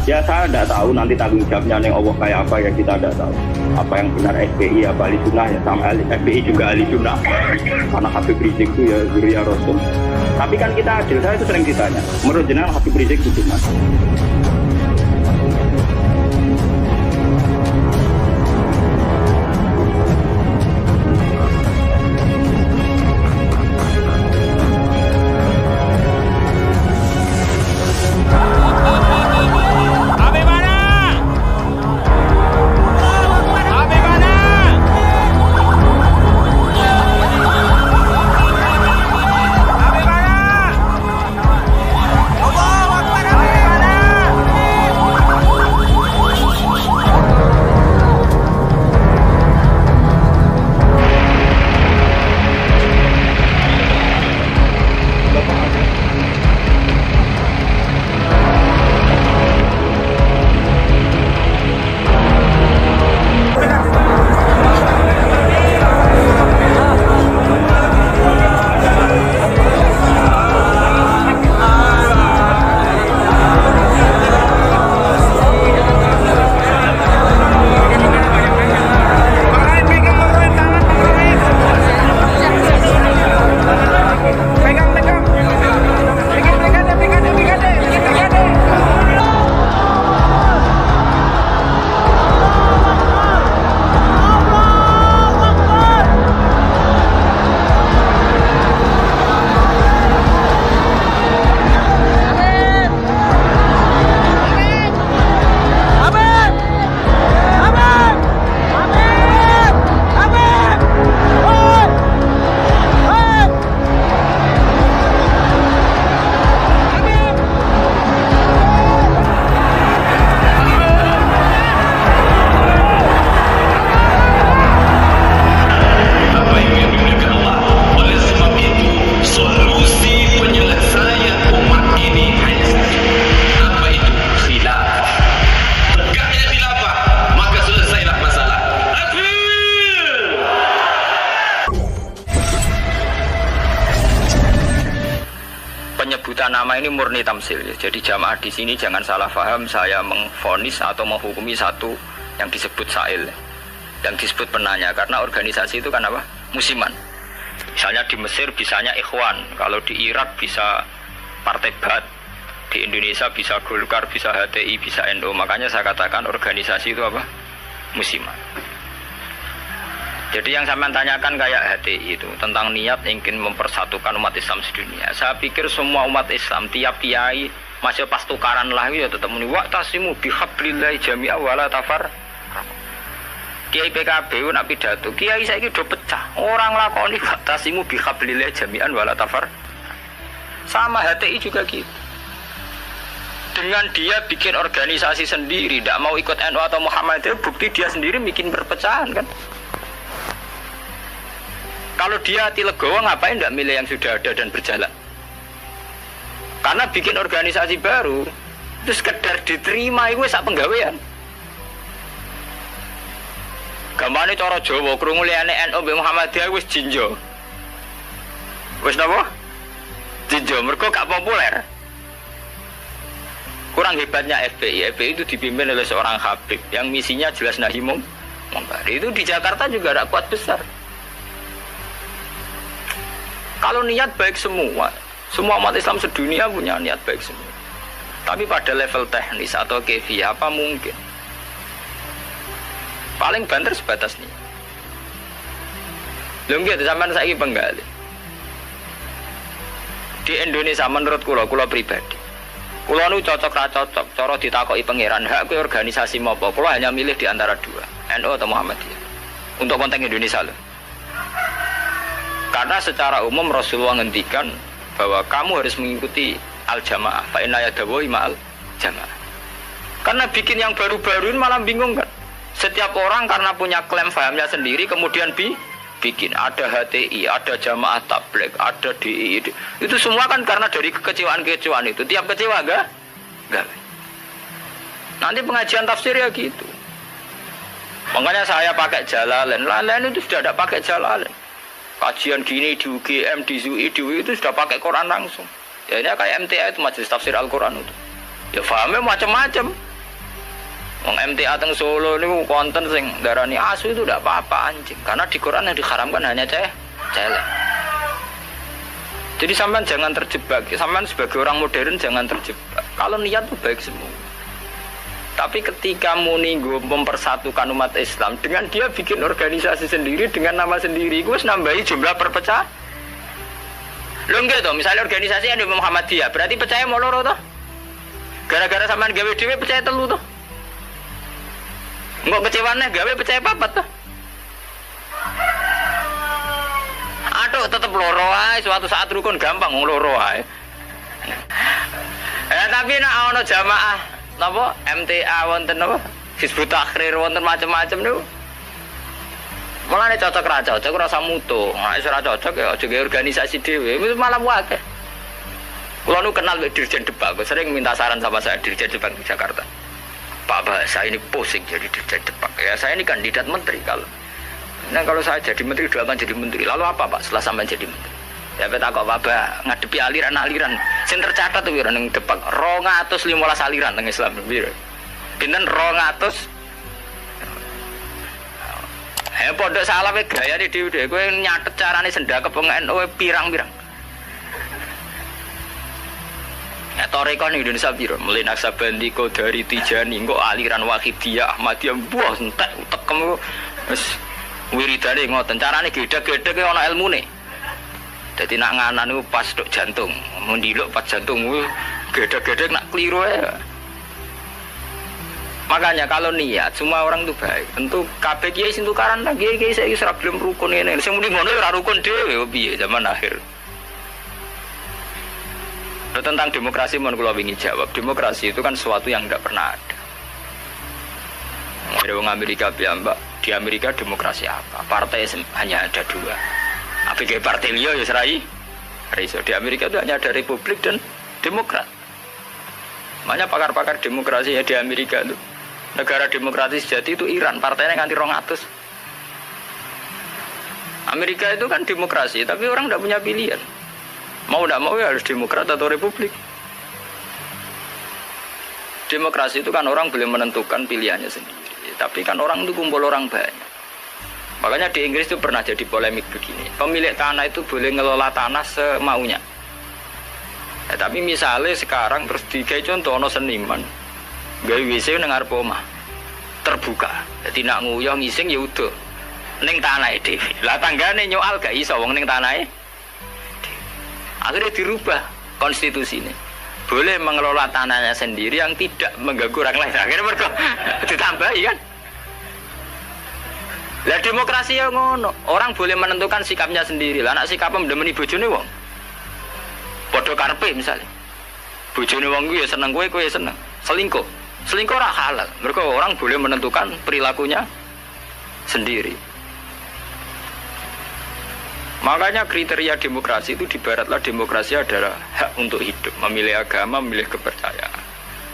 Ya saya tidak tahu nanti tanggung jawabnya yang Allah kayak apa ya kita tidak tahu. Apa yang benar SBI apa ahli sunnah ya sama SBI juga ahli sunnah. Karena Habib Rizik itu ya zuriya Rasul. Tapi kan kita adil, saya itu sering ditanya. Menurut jenengan Habib Rizik itu gimana? Penyebutan nama ini murni tamsil ya. Jadi jamaah di sini jangan salah paham saya mengvonis atau menghukumi satu yang disebut sa'il, yang disebut penanya, karena organisasi itu kan apa? Musiman. Misalnya di Mesir bisanya Ikhwan, kalau di Irak bisa Partai Ba'ath, di Indonesia bisa Golkar, bisa HTI, bisa NU. Makanya saya katakan organisasi itu apa? Musiman. Jadi yang saya tanyakan kayak HTI itu tentang niat ingin mempersatukan umat Islam sedunia. Saya pikir semua umat Islam tiap kiai masih pas tukaran lah ya tetap muni wa'tasimu bihablillahi jami'a wala tafar. Kiai PKB nak pidato, kiai saiki do pecah. Orang lakoni wa'tasimu bihablillahi jami'an wala tafar. Sama HTI juga gitu. Dengan dia bikin organisasi sendiri, tidak mau ikut NU atau Muhammadiyah, bukti dia sendiri bikin perpecahan kan. Kalau dia hati legowo ngapain tidak milih yang sudah ada dan berjalan? Karena bikin organisasi baru itu sekedar diterima itu sak penggawean. Gamane cara Jawa krungu liyane NU mbek Muhammadiyah wis jinjo. Wis napa? Jinjo mergo gak populer. Kurang hebatnya FPI. FPI itu dipimpin oleh seorang Habib yang misinya jelas nahi mungkar. Itu di Jakarta juga ada kuat besar. Kalau niat baik semua umat Islam sedunia punya niat baik semua. Tapi pada level teknis atau kefiyah apa mungkin? Paling banter sebatas nih. Lho nggih sampean saiki penggali. Di Indonesia menurut kula pribadi. Kula nu cocok ra cocok, cara ditakoki pangeran hak kowe organisasi mopo? Kula hanya milih di antara dua, NU atau Muhammadiyah. Untuk konteks Indonesia loh. Karena secara umum Rasulullah ngendikan bahwa kamu harus mengikuti al-jamaah. Fa inna yadawahi ma'al jamaah. Karena bikin yang baru-baru ini malah bingung kan. Setiap orang karena punya klaim fahamnya sendiri kemudian bikin ada HTI, ada jamaah tabligh, ada DI. Itu semua kan karena dari kekecewaan-kekecewaan itu. Tiap kecewa enggak? Nanti pengajian tafsir ya gitu. Makanya saya pakai Jalalain. Lain itu sudah ada pakai Jalalain. Kajian gini di UGM, di ZUI, di UI itu sudah pakai Quran langsung. Ya ini kayak MTA itu Majelis Tafsir Al-Quran itu. Ya pahame macam-macam. Wong MTA teng Solo niku konten sing darani asu itu tidak apa-apa anjing. Karena di Quran yang diharamkan hanya celek. Jadi sampean jangan terjebak. Sampean sebagai orang modern jangan terjebak. Kalau niat itu baik semua. Tapi ketika muni mempersatukan umat Islam dengan dia bikin organisasi sendiri dengan nama sendiri, gue nambahi jumlah perpecahan. Lo enggak toh, misalnya organisasi yang di Muhammadiyah, berarti percaya mau loro toh? Gara-gara sampean gawe dhewe percaya telu toh? Enggak kecewane gawe percaya papat toh? Aduh tetep loro ae, suatu saat rukun gampang loro ae. Tapi nek ana jamaah napa MTA wonten napa Hizbut Tahrir wonten macam-macam niku. Mulane cocok ra cocok ora usah mutu. Nek ora cocok ya aja gawe organisasi dhewe, malah wae. Kula nu kenal Dirjen Depak, sering minta saran sama saya Dirjen Depak di Jakarta. Pak saya ini pusing jadi Dirjen Depak. Ya saya ini kandidat menteri kalau. Nah kalau saya jadi menteri doakan jadi menteri. Lalu apa Pak setelah sampai jadi menteri? Ya peta kok Bapak ngadepi aliran-aliran sing tercatat tuh wira ning Depak 215 aliran teng Islam piro. Pinten 200. Pondok salah wae gayane dhewe kowe nyatet carane sendakep wong NU pirang-pirang. Ya toreko ning Indonesia piro? Mulai Naksabandi dari Tijani kok aliran Wahidiyah Ahmadiyah buah entek utekem wis wiridane ngoten carane gedhe-gedhe ana ilmune. Dadi nak nganan niku pas tok jantung, mendiluk pas jantung gedhe-gedhe nak kliru ae. Makanya kalau niat semua orang itu baik. Tentu kabeh kiai sing tukaran ta kiai saiki ora gelem rukun ngene. Sing muni ngono ora rukun dhewe piye zaman akhir. Tentang demokrasi mohon kula wingi jawab. Demokrasi itu kan sesuatu yang tidak pernah ada. Ada orang Amerika bilang, Mbak, di Amerika demokrasi apa? Partai hanya ada 2. Apa kayak partai liya ya serai? Riso di Amerika itu hanya ada Republik dan Demokrat. Makanya pakar-pakar demokrasi ya di Amerika itu negara demokratis sejati itu Iran, partainya nganti 200. Amerika itu kan demokrasi, tapi orang tidak punya pilihan. Mau tidak mau ya harus Demokrat atau Republik. Demokrasi itu kan orang boleh menentukan pilihannya sendiri, tapi kan orang itu kumpul orang banyak. Makanya di Inggris itu pernah jadi polemik begini. Pemilik tanah itu boleh ngelola tanah semaunya. Ya, tapi misalnya sekarang terus digawe contoh ono seniman gawe WC nang ngarep omah terbuka. Jadi nak nguyah ngising ya udah ning tanahe dhewe. Lah tanggane nyoal gak iso wong ning tanahe. Akhirnya dirubah konstitusinya. Boleh mengelola tanahnya sendiri yang tidak mengganggu orang lain. Akhirnya mereka ditambahi kan. Lah demokrasi ya ngono. Orang boleh menentukan sikapnya sendiri. Lah anak sikapnya mendemeni bojone wong. Padha karepe misalnya. Bojone wong kuwi ya seneng kowe ya seneng. Selingkuh. Selingkuh ora halal. Mereka orang boleh menentukan perilakunya sendiri. Makanya kriteria demokrasi itu di baratlah demokrasi adalah hak untuk hidup, memilih agama, memilih kepercayaan.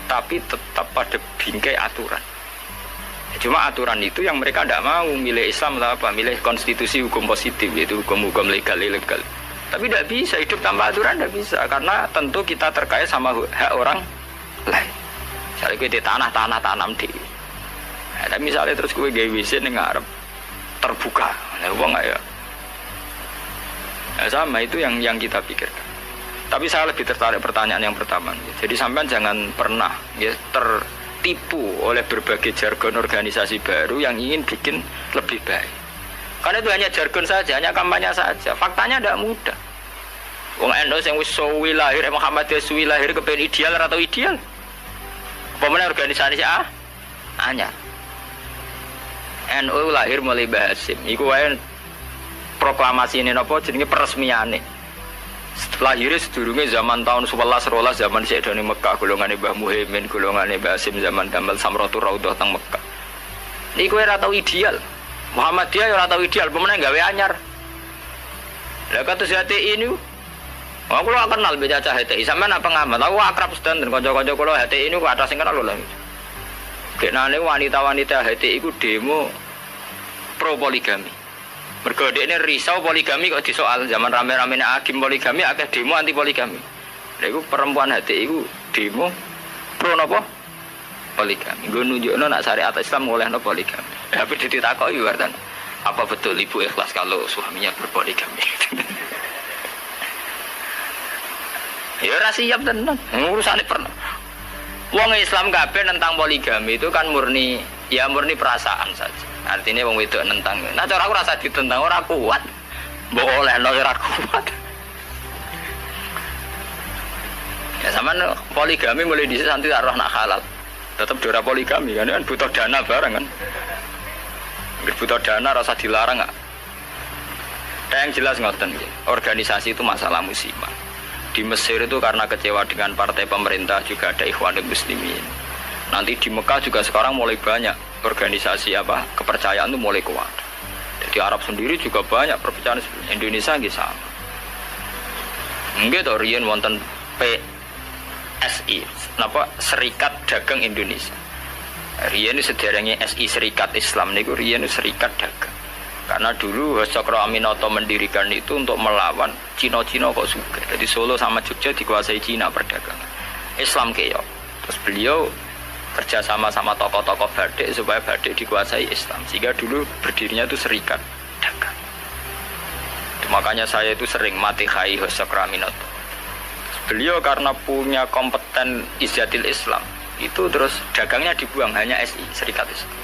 Tapi tetap pada bingkai aturan. Cuma aturan itu yang mereka tidak mau milih Islam atau apa, milih konstitusi hukum positif, yaitu hukum-hukum legal ilegal. Tapi tidak bisa hidup tanpa aturan, tidak bisa karena tentu kita terkait sama hak orang lain. Misalnya kita tanah tanam di, tapi misalnya terus gue gawe WC ning ngarep terbuka, ya uang ya. Nah, sama itu yang kita pikirkan. Tapi saya lebih tertarik pertanyaan yang pertama. Jadi sampean jangan pernah ya tertipu oleh berbagai jargon organisasi baru yang ingin bikin lebih baik. Karena itu hanya jargon saja, hanya kampanye saja. Faktanya tidak mudah. Wong NU yang wis suwi lahir, Muhammadiyah suwi lahir kepen ideal atau ideal? Pemenang organisasi anyar. NU lahir mulai Mbah Hasim. Iku wae proklamasi ini napa jenenge peresmiane. Lahirnya sedurunge zaman tahun 11 zaman Sayyidina Mekah, golongane Mbah Muhaimin, golongane Mbah Hasim zaman Damal Samratul Raudhah teng Mekah. Niku ora tau ideal. Muhammadiyah ora tau ideal, pemenang gawe anyar. Lah kados HTI ini aku lo kenal beca HTI, sampean apa ngamat? Aku akrab sedan kanca-kanca kula HTI ini ku atas sing kenal lho. Kenane wanita-wanita HTI ku demo pro poligami. Mergo dekne risau poligami kok disoal zaman rame-ramene agim poligami akeh demo anti poligami. Lha iku perempuan HTI iku demo pro napa poligami. Nggo nunjukno nak syariat Islam olehno poligami. Tapi ditakoki wartan, apa betul ibu ikhlas kalau suaminya berpoligami? Ya ora siap tenan. Urusane pernah. Wong Islam kabeh tentang poligami itu kan murni perasaan saja. Artinya wong wedok nentang. Nah cara aku rasa ditentang ora kuat. Mbok olehno ora kuat. Ya sama poligami mulai dhisik santi tak roh nak halal. Tetap dora poligami kan butuh dana bareng kan. Butuh dana rasa dilarang enggak. Yang jelas ngoten nggih. Organisasi itu masalah musibah. Di Mesir itu karena kecewa dengan partai pemerintah juga ada Ikhwanul Muslimin. Nanti di Mekah juga sekarang mulai banyak organisasi kepercayaan itu mulai kuat. Di Arab sendiri juga banyak perpecahan. Indonesia nggih sama. Nggih to riyen wonten SI, Serikat Dagang Indonesia. Riyen sederenge SI Serikat Islam niku riyen Serikat Dagang. Karena dulu Cokro Aminoto mendirikan itu untuk melawan Cina-Cina kok juga. Jadi Solo sama Jogja dikuasai Cina perdagangan. Islam keok. Terus beliau kerjasama sama tokoh-tokoh Badik supaya Badik dikuasai Islam. Sehingga dulu berdirinya itu Serikat Dagang. Makanya saya itu sering mati khai Cokro Aminoto. Beliau karena punya kompeten izzatil Islam itu terus dagangnya dibuang hanya SI Serikat Islam.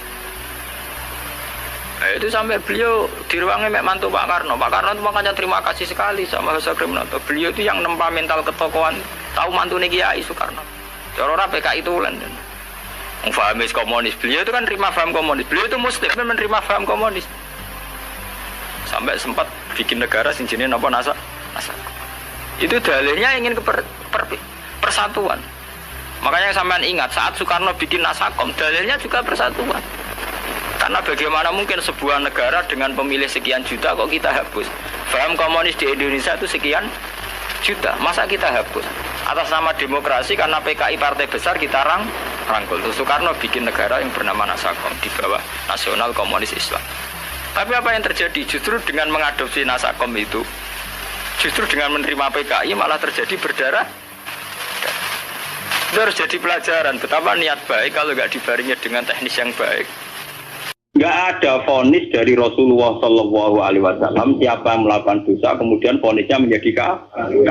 Nah, itu sampai beliau di ruangnya mantu Pak Karno. Pak Karno itu makanya terima kasih sekali sama Cokro Aminoto. Beliau itu yang nempa mental ketokohan, tahu mantu Kiai Soekarno. Cara PKI itu lan. Fahamis komunis. Beliau itu kan terima paham komunis. Beliau itu muslim kan menerima paham komunis. Sampai sempat bikin negara sing jenenge napa NASA. Itu dalilnya ingin ke persatuan. Makanya sampean ingat saat Soekarno bikin Nasakom, dalilnya juga persatuan. Karena bagaimana mungkin sebuah negara dengan pemilih sekian juta kok kita hapus? Paham komunis di Indonesia itu sekian juta, masa kita hapus? Atas nama demokrasi karena PKI partai besar kita rangkul. Terus Soekarno bikin negara yang bernama Nasakom di bawah Nasional Komunis Islam. Tapi apa yang terjadi? Justru dengan mengadopsi Nasakom itu, justru dengan menerima PKI malah terjadi berdarah. Itu harus jadi pelajaran betapa niat baik kalau nggak dibarengi dengan teknis yang baik. Nggak ada vonis dari Rasulullah Shallallahu Alaihi Wasallam siapa yang melakukan dosa kemudian vonisnya menjadi kafir.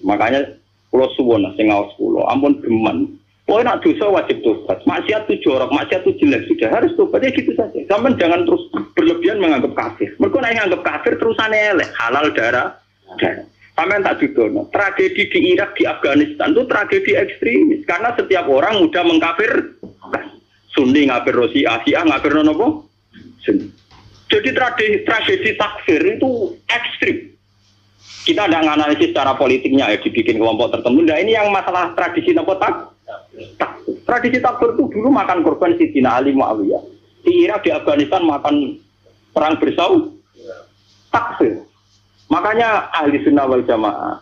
Makanya pulau suwon sing ngaos pulau ampun geman. Pokoknya nak dosa wajib tobat. Maksiat itu jorok, maksiat itu jelek sudah harus tobat ya gitu saja. Sampai jangan terus berlebihan menganggap kafir. Mereka nak menganggap kafir terusannya elek halal darah. Sampai tak judono. Tragedi di Irak, di Afghanistan itu tragedi ekstremis karena setiap orang mudah mengkafir. Sunni ngafir Rosia, Syiah ngafir nopo. Jadi tragedi takfir itu ekstrim. Kita tidak menganalisis secara politiknya ya dibikin kelompok tertentu. Nah ini yang masalah tradisi nopo tradisi takfir itu dulu makan korban Sidina Ali Muawiyah. Di Irak, di Afghanistan makan perang bersaudara. Takfir. Makanya ahli sunnah wal jamaah.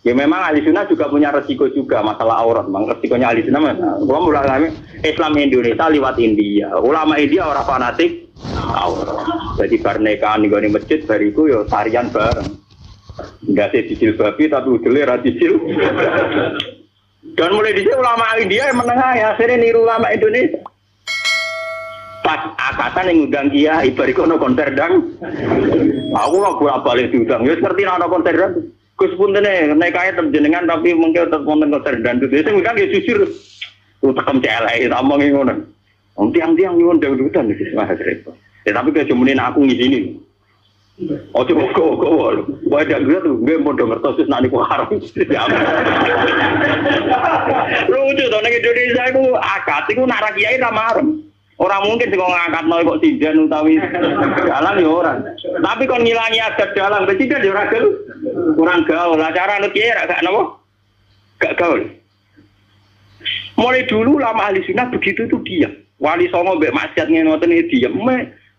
Ya memang ahli sunnah juga punya resiko juga masalah aurat. Memang resikonya ahli sunnah. Ulama Islam Indonesia lewat India. Ulama India orang fanatik aurat. Jadi barnekaan di masjid bariku ya tarian bareng. Enggak sih dicil babi tapi udele ra dicil. Dan mulai dicil ulama India yang menengah ya akhirnya niru ulama Indonesia. Pas akatan yang ngundang kiai bariku ono konser dang. Aku lah bolak balik diundang. Ya seperti ono konser dang. Gus puntene nek kaya terjenengan tapi mungkin tetep wonten konser dang. Terus ngundang ya jujur. Utekem celek tamongi ngono. Wong tiang-tiang nyuwun dangdutan iki wah repot. Ya tapi kejemunin aku ngizini. Ojo kok wae dangdut tuh nggih padha ngertos nek niku haram. Lucu to nek Indonesia iku akad iku nak ra kiai ra marem. Ora mungkin sing ngangkatno kok tinjan utawi dalang ya ora. Tapi kon ngilangi adat dalang, tidak ya ora gaul. Kurang gaul. Lah cara nut kiai ra gak napa? Gak gaul. Mulai dulu lama ahli sunnah begitu itu diam. Wali Songo mbek maksiat ngoten iki diam.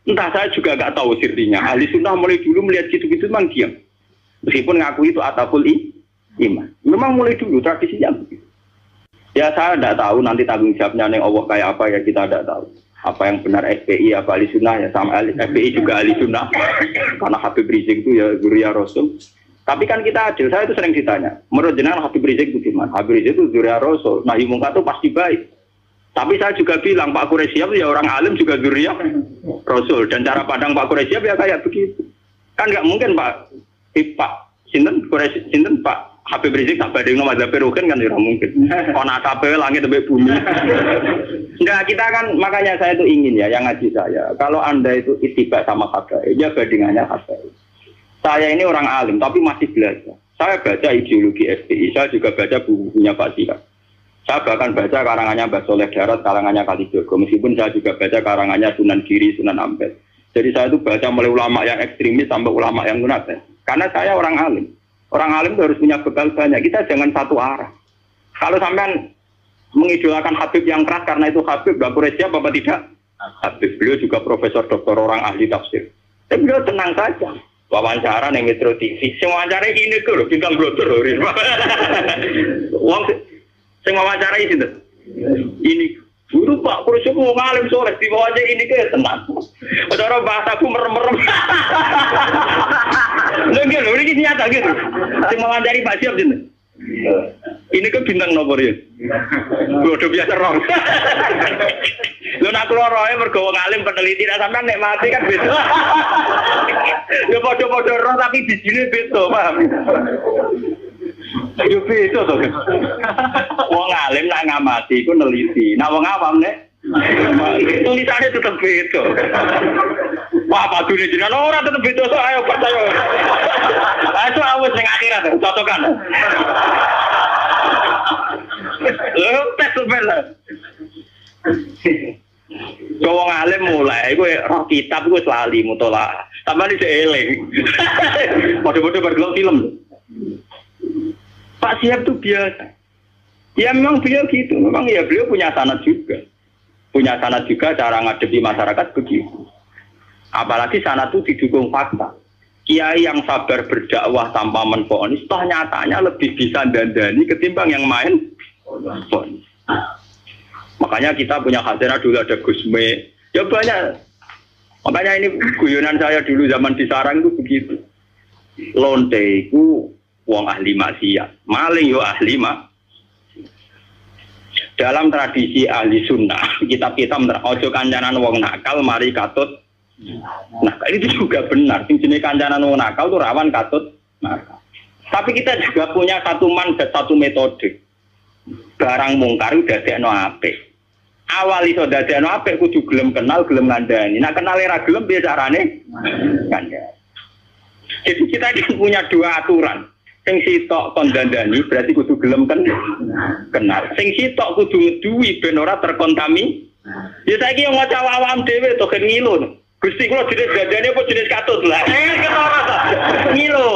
Entah saya juga gak tahu sirrinya. Ahli sunnah mulai dulu melihat gitu-gitu memang diam. Meskipun ngaku itu ataful iman. Memang mulai dulu tradisinya begitu. Ya saya tidak tahu nanti tanggung jawabnya yang Allah kayak apa ya kita tidak tahu. Apa yang benar SPI apa ahli sunnah ya sama SPI juga ahli sunnah. Karena Habib Rizik itu ya guru ya Rasul. Tapi kan kita adil, saya itu sering ditanya, menurut jenengan Habib Rizik itu gimana? Habib Rizik itu zuriat Rasul, nahi mungkar itu pasti baik. Tapi saya juga bilang, Pak Quraisyab ya orang alim juga zuriat Rasul. Dan cara pandang Pak Quraisyab ya kayak begitu. Kan nggak mungkin Pak Sinten Pak Habib Rizik tak badai nomor Zafirukin kan tidak mungkin. Kona kabeh langit sampai bumi. Enggak, kita kan, makanya saya itu ingin ya, yang ngaji saya. Kalau Anda itu ittiba sama habaib, ya bandingannya habaib. Saya ini orang alim, tapi masih belajar. Saya baca ideologi FPI, saya juga baca bukunya Pak Sihat. Saya bahkan baca karangannya Mbah Soleh Darat, karangannya Kalijogo. Meskipun saya juga baca karangannya Sunan Giri, Sunan Ampel. Jadi saya itu baca mulai ulama yang ekstremis sampai ulama yang munafik. Karena saya orang alim. Orang alim itu harus punya bekal banyak. Kita jangan satu arah. Kalau sampean mengidolakan Habib yang keras karena itu Habib, Mbah Quraisyab apa tidak? Habib. Beliau juga profesor doktor orang ahli tafsir. Tapi beliau tenang saja. Wawancara ning Metro TV. Sing wawancara ini lho, bintang blotor lho. Wong sing wawancara iki sinten? Ini guru Pak Quraisyab mau ngalim sore di wawancara ini ke tenang. Cara bahasaku merem-merem. Lho iki nyata gitu. Sing wawancara Pak Siap sinten? Ini ke bintang nomor ya. Bodoh biasa roh. Lho nak loroe mergo wong alim peneliti ra sampean nek mati kan beda. Ya padha-padha roh tapi dijine beda, paham? Yo beda to. Wong alim nak ngamati iku neliti. Nak wong awam nek tulisannya tetap beda. Wah, padune jenengan ora tetep beda so ayo percaya. Ayo awes ning akhirat cocokan. Lho tes bela. Wong alim mulai kowe roh kitab kowe lali mutolaah. Sampeyan iki eling. Padha-padha bergelok film. Pak Siap itu biasa. Ya memang beliau gitu. Memang ya beliau punya sanad juga. Punya sanad juga cara ngadepi masyarakat begitu. Apalagi sanad itu didukung fakta. Kiai yang sabar berdakwah tanpa menfonis, toh nyatanya lebih bisa dandani ketimbang yang main fonis. Makanya kita punya khazanah dulu ada Gusme. Ya banyak. Makanya ini guyonan saya dulu zaman di sarang itu begitu. Lonte itu wong ahli maksiat, maling yo ahli dalam tradisi ahli sunnah, kitab-kitab ojo kancanan wong nakal mari katut. Nah, itu juga benar. Jenis kancanan wong nakal itu rawan katut nakal. Tapi kita juga punya satu mandat, satu metode. Barang mungkar udah dadekno apik. Awal iso dadekno apik kudu gelem kenal, gelem ngandani. Nah, kenal ra gelem piye carane? Kandhani. Jadi kita punya dua aturan. Sing sitok kon dandani berarti kudu gelem kenal. Sing sitok kudu ngeduwi ben ora terkontami. Ya saiki yang maca awam dhewe to gen ngilu. Gusti kula jenis dandane apa jenis katut lah. Ketara to. Ngilu.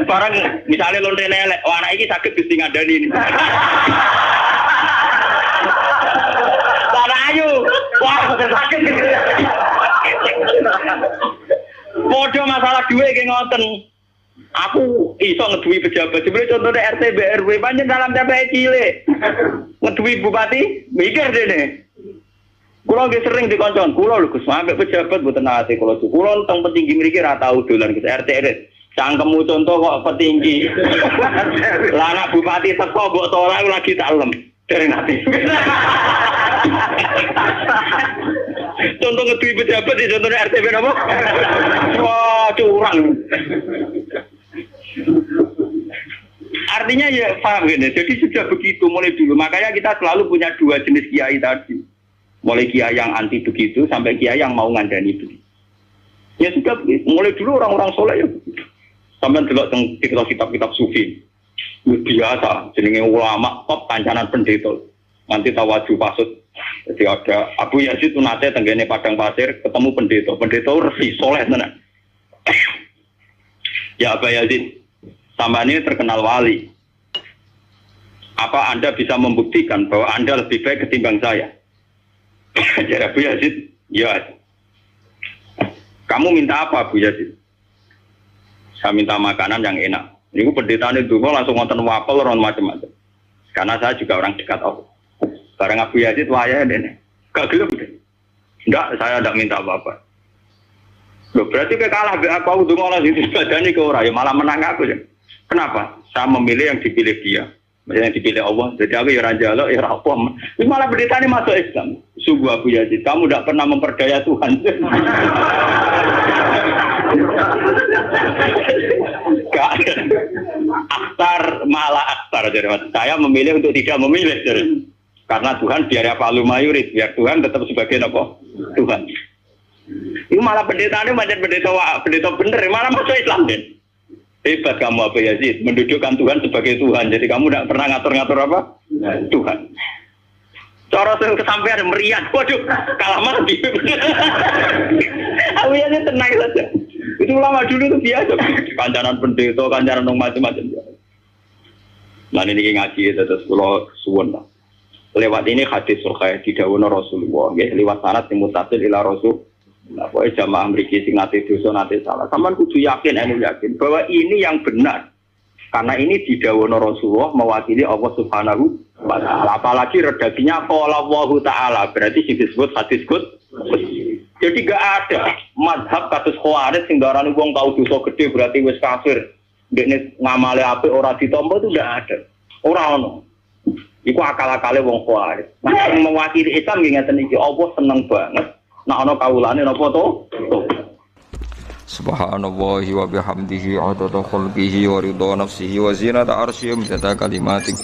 Barang misalnya lonte elek, oh anak iki sakit Gusti ngandani ini. Lah ayo. Wah, sakit. Podo masalah duwe ki ngoten. Aku iso ngeduwi pejabat. Jebule contohnya RT BRW pancen dalam TPE cilik. Ngeduwi bupati, mikir dene. Kula nggih sering dikoncon, kula lho Gus, sampe pejabat mboten nate kula. Kula teng petinggi mriki ra tau dolan Gus RT. Cangkemmu contoh kok petinggi. Lah anak bupati teko mbok tolak lagi tak lem. Dereng ati. Contoh ngeduwi pejabat di contohnya RTB apa? Wah, curang. Artinya ya paham gini. Jadi sudah begitu mulai dulu. Makanya kita selalu punya dua jenis kiai tadi. Mulai kiai yang anti begitu sampai kiai yang mau ngandani begitu. Ya sudah begitu. Mulai dulu orang-orang soleh ya begitu. Sampai delok teng kitab-kitab sufi. Biasa jenenge ulama top kancanan pendeta. Nanti tawaju pasut. Jadi ada Abu Yazid itu nate tenggene padang pasir ketemu pendeta resi soleh tenan. Ya Abu Yazid, sama ini terkenal wali. Apa Anda bisa membuktikan bahwa Anda lebih baik ketimbang saya? Jadi Abu Yazid, ya. Kamu minta apa Abu Yazid? Saya minta makanan yang enak. Ini pendeta itu langsung ngonten wapel ron macam-macam. Karena saya juga orang dekat Allah. Barang Abu Yazid wayah dene. Gak gelem deh. Enggak, saya tidak minta apa-apa. Loh, berarti kayak kalah aku ndonga Allah itu badani ke ora ya malah menang aku ya. Kenapa? Saya memilih yang dipilih dia. Maksudnya yang dipilih Allah. Jadi aku ya ora njaluk ya ora apa. Ini malah pendeta ini masuk Islam. Sungguh Abu Yazid, kamu tidak pernah memperdaya Tuhan. Gak ada. Akhtar malah akhtar. Jadi saya memilih untuk tidak memilih. Jadi. Karena Tuhan biar apa lumayurit. Biar Tuhan tetap sebagai apa? Tuhan. Itu malah pendeta ini macam pendeta bener, malah masuk Islam deh. Hebat kamu Abu Yazid, mendudukkan Tuhan sebagai Tuhan. Jadi kamu tidak pernah ngatur-ngatur apa? Tuhan. Cara sing kesampean meriah, waduh, kalah mati. Abu Yazid tenang saja. Itu ulama dulu itu biasa. Kancanan pendeta, kancanan macam-macam. Nah ini ngaji terus kalau suwun lah. Lewat ini hadis surga didhawuhna Rasulullah, nggih, lewat sanad sing mutasil ila Rasul. Nah, pokoknya jamaah mriki sing nate dosa nate salah. Sampeyan kudu yakin bahwa ini yang benar. Karena ini didhawuhna Rasulullah mewakili Allah Subhanahu wa taala. Apalagi redaksinya qala Allah taala, berarti sing disebut hadis qudsi. Jadi gak ada mazhab kados Khawarij sing darani wong tau dosa gede berarti wis kafir. Dekne ngamale apik ora ditampa itu ndak ada. Ora ono. Iku akal-akale wong Khawarij. Nah, yang mewakili Islam nggih ngeten iki Allah seneng banget. Nah ana kawulane napa to? Subhanallahi wa bihamdihi adada khalqihi wa ridha nafsihi wa zinata arsyihi wa kalimatik.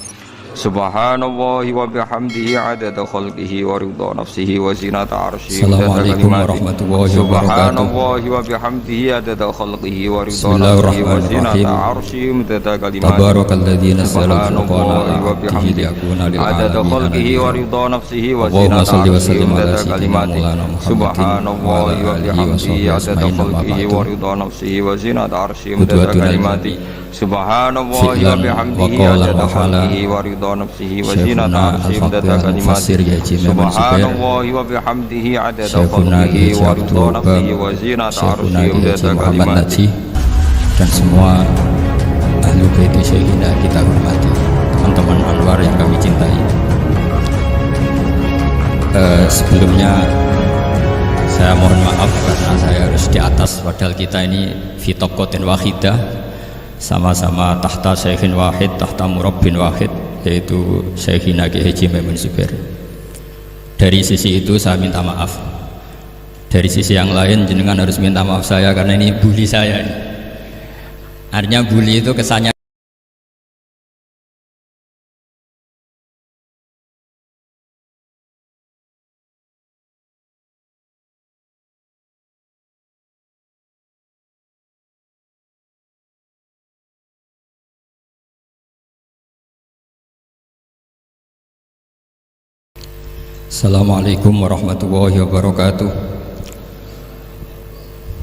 Subhanallahi wa bihamdihi adada khalqihi wa ridha nafsihi wa zinata arsyihi. Assalamualaikum warahmatullahi wabarakatuh. Subhanallahi wa bihamdihi adada khalqihi wa ridha nafsihi wa zinata arsyihi wa kalimatik. Tabarakalladzi nazzala al-furqana ala 'abdihi liyakuna lil 'alamin adada khalqihi wa ridha nafsihi wa Allahumma zinata shalli wa arsyihi sallim ala wa sayyidina kalimatik. Maulana Muhammadin Subhanallahi wa bihamdihi adada khalqihi wa ridha nafsihi wa zinata arsyihi wa kalimatik. Subhanallahi wa bihamdihi adada khalqihi wa ridha nafsihi wa zinata arsyihi wa kalimatik. Subhanallahi wa bihamdihi adada khalqihi wa ridha nafsihi wa zinata arsyihi wa kalimatik. Dan semua ahli bait Syekhina kita hormati, teman-teman Anwar yang kami cintai. Sebelumnya saya mohon maaf karena saya harus di atas, padahal kita ini fi taqatin wahidah, sama-sama tahta syekhin wahid, tahta murabbin wahid, yaitu Syekhina Ki Haji Maimun Zubair. Dari sisi itu saya minta maaf. Dari sisi yang lain jenengan harus minta maaf saya karena ini bully saya ini. Artinya bully itu kesannya Assalamualaikum warahmatullahi wabarakatuh.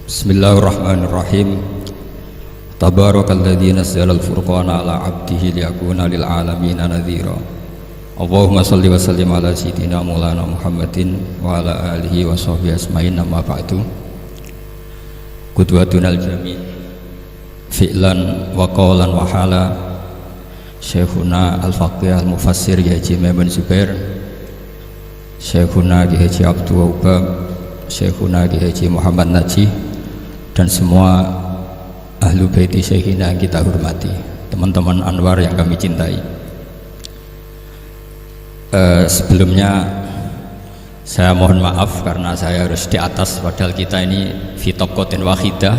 Bismillahirrahmanirrahim. Tabarakalladzi nazzala al-furqana ala 'abdihi liyakuna lil 'alamin nadhira. Allahumma shalli wa sallim ala sayyidina Maulana Muhammadin wa ala alihi wa sahbihi asma'in, amma ba'du. Qudwatunal jami' fi'lan wa qawlan wa hala Syekhuna al-faqih al-mufassir Haji Maimun Zubair, Syekhuna Ki Haji Abdul Wahab, Syekhuna Ki Haji Muhammad Najih, dan semua ahlu baiti Syekhina yang kita hormati, teman-teman Anwar yang kami cintai. Sebelumnya saya mohon maaf karena saya harus di atas, padahal kita ini fi taqatin wahidah,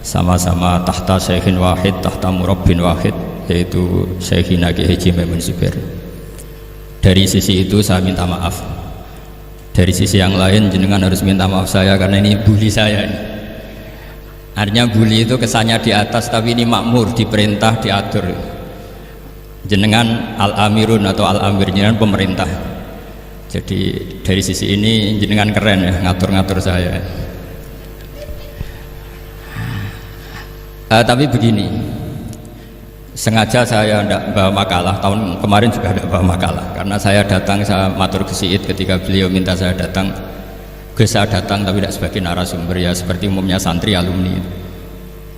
sama-sama tahta syekhin wahid, tahta murabbin wahid, yaitu Syekhina Ki Haji Maimun Zubair. Dari sisi itu saya minta maaf. Dari sisi yang lain jenengan harus minta maaf saya karena ini bully saya ini. Artinya bully itu kesannya di atas, tapi ini makmur, diperintah, diatur. Jenengan al-amirun atau al-amir, jenengan pemerintah. Jadi dari sisi ini jenengan keren ya, ngatur-ngatur saya. Tapi begini, sengaja saya tidak bawa makalah, tahun kemarin juga tidak bawa makalah, karena saya datang, saya matur ke Syed ketika beliau minta saya datang. Saya datang tapi tidak sebagai narasumber, ya seperti umumnya santri alumni.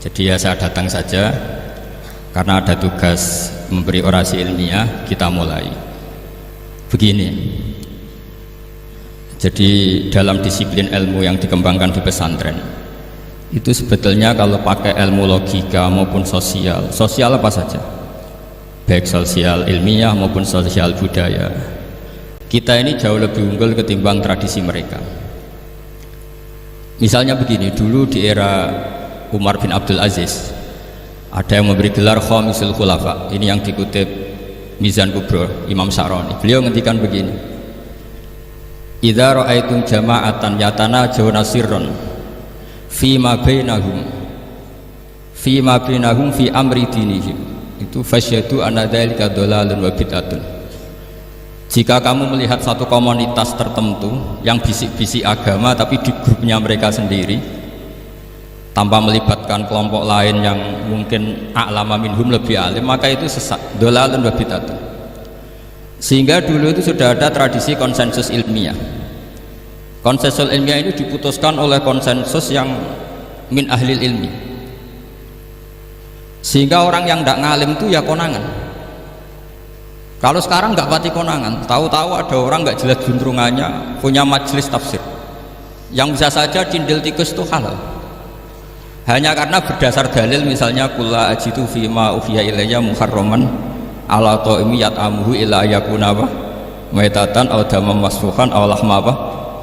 Jadi ya saya datang saja karena ada tugas memberi orasi ilmiah. Kita mulai begini. Jadi dalam disiplin ilmu yang dikembangkan di pesantren, itu sebetulnya kalau pakai ilmu logika maupun sosial apa saja, baik sosial ilmiah maupun sosial budaya, kita ini jauh lebih unggul ketimbang tradisi mereka. Misalnya begini, dulu di era Umar bin Abdul Aziz ada yang memberi gelar Khamisul Khulafa, ini yang dikutip Mizan Kubro Imam Sa'roni. Beliau ngendikan begini, idza ra'aitum jama'atan yatanajawna sirran fi ma bainahum fi amri dinihim, itu fasyhadu anna dzalika dhalalun wa bid'atun. Jika kamu melihat satu komunitas tertentu yang bisik-bisik agama tapi di grupnya mereka sendiri tanpa melibatkan kelompok lain yang mungkin a'lama minhum, lebih alim, maka itu sesat, dhalalun wa bid'atun. Sehingga dulu itu sudah ada tradisi konsensus ilmiah. Konsensus ilmiah ini diputuskan oleh konsensus yang min ahlil ilmi, sehingga orang yang tidak ngalim itu ya konangan. Kalau sekarang nggak pati konangan, tahu-tahu ada orang nggak jelas juntrungannya punya majelis tafsir yang bisa saja cindil tikus itu halal, hanya karena berdasar dalil misalnya kula ajitu fima ufiya ilayya muharraman ala ta'imi yat'amuhu illa yakuna maitatan aw damam masfuhan aw lahma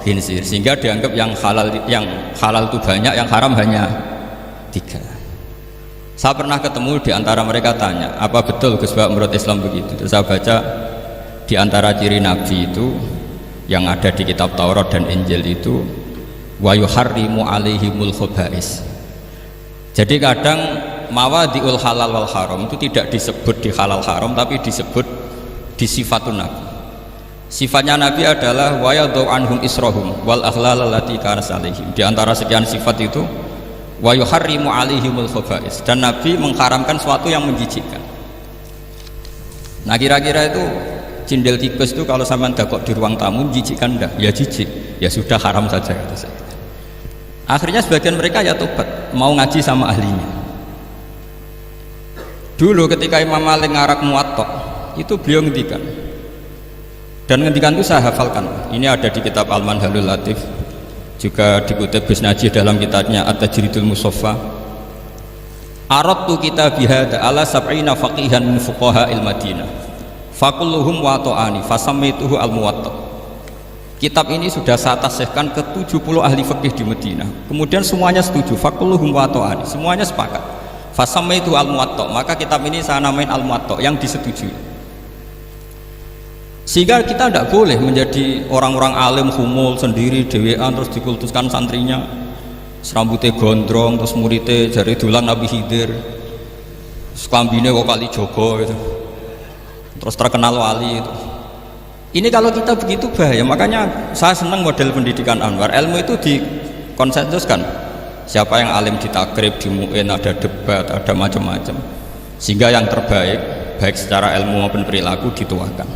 khinsir, sehingga dianggap yang halal itu banyak, yang haram hanya 3. Saya pernah ketemu di antara mereka, tanya, apa betul Gus Bak menurut Islam begitu? Terus saya baca di antara ciri Nabi itu yang ada di kitab Taurat dan Injil itu wa yuharrimu alaihimul khaba'is. Jadi kadang mawadi'ul halal wal haram itu tidak disebut di halal haram, tapi disebut di sifatun Nabi. Sifatnya Nabi adalah wa yadau anhum israhum wal aghlal allati kanat alaihim. Di antara sekian sifat itu wa yuharrimu alaihimul khaba'is, dan Nabi mengharamkan sesuatu yang menjijikkan. Nah, kira-kira itu cindil tikus itu kalau sampean dakok di ruang tamu menjijikkan enggak? Ya jijik, ya sudah haram saja gitu saja. Akhirnya sebagian mereka ya tobat, mau ngaji sama ahlinya. Dulu ketika Imam Malik ngarak Muwatta, itu beliau ngendikan, dan ngendikan itu saya hafalkan. Ini ada di kitab Al-Manhalul Latif, juga dikutip Gus Najih dalam kitabnya At-Tajridul Musaffa. Aradtu kitabi hadza ala sab'ina faqihan min fuqaha al-Madinah fakulluhum wata'ani fasammaituhu al-Muwatta. Kitab ini sudah saya tasihkan ke 70 ahli fikih di Madinah, kemudian semuanya setuju, fakulluhum wata'ani, semuanya sepakat, fasammaituhu al-Muwatta, maka kitab ini saya namain al-Muwatta, yang disetujui. Sehingga kita tidak boleh menjadi orang-orang alim humul sendiri dewean terus dikultuskan santrinya, serambutnya gondrong, terus muridnya jari dulang Nabi Khidir, sekambine kok kali Jogo gitu, terus terkenal wali itu. Ini kalau kita begitu bahaya. Makanya saya senang model pendidikan Anwar, ilmu itu dikonsensuskan, siapa yang alim ditakrib, di mu'in, ada debat, ada macam-macam, sehingga yang terbaik baik secara ilmu maupun perilaku dituakan.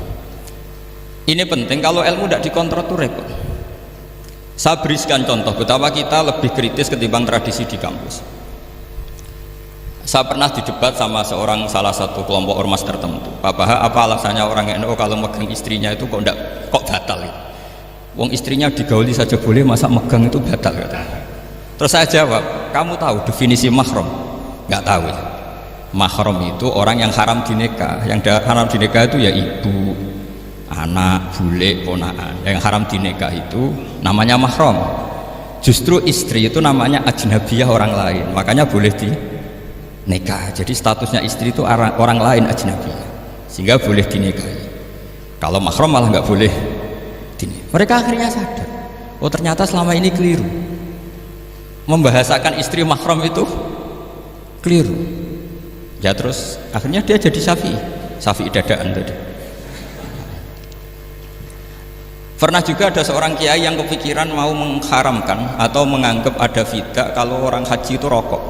Ini penting, kalau ilmu tidak dikontrol itu repot. Saya berikan contoh betapa kita lebih kritis ketimbang tradisi di kampus. Saya pernah didebat sama salah satu kelompok ormas tertentu. Pak Baha, apa alasannya orang NU kalau megang istrinya itu kok batal ya? Wong istrinya digauli saja boleh, masa megang itu batal kata. Terus saya jawab, kamu tahu definisi mahram? Nggak tahu ya. Mahram itu orang yang haram dinikah. Yang haram dinikah itu ya ibu, anak, bule, ponakan. Yang haram dinikah itu namanya mahram. Justru istri itu namanya ajnabiyah, orang lain, makanya boleh dinikah. Jadi statusnya istri itu orang lain, ajnabiyah, sehingga boleh dinikahi. Kalau mahram malah nggak boleh dinikah. Mereka akhirnya sadar, oh ternyata selama ini keliru, membahasakan istri mahram itu keliru. Ya terus akhirnya dia jadi Syafi'i dadaan tadi. Pernah juga ada seorang kiai yang kepikiran mau mengharamkan atau menganggap ada fidah kalau orang haji itu rokok.